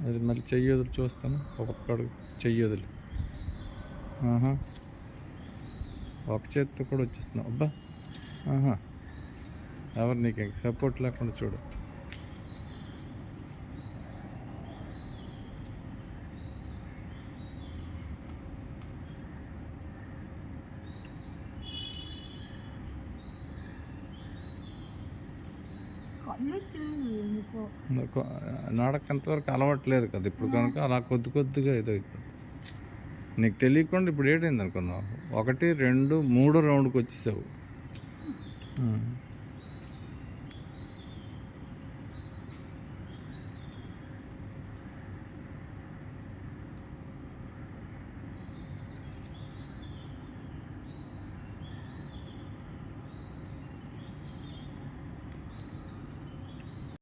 అది మళ్ళీ చెయ్యి వదిలి చూస్తాను. ఒక్కొక్కడు చెయ్యి వదిలి. ఒక చేతితో కూడా వచ్చేస్తున్నావు. అబ్బా ఎవరు నీకు సపోర్ట్ లేకుండా చూడు. నడకంతవరకు అలవాట్లేదు కదా ఇప్పుడు, కనుక అలా కొద్దిగా ఏదో అయిపోతుంది. నీకు తెలియకుండా ఇప్పుడు ఏటైంది అనుకున్నావు, 1, 2, 3 రౌండ్కి వచ్చేసావు.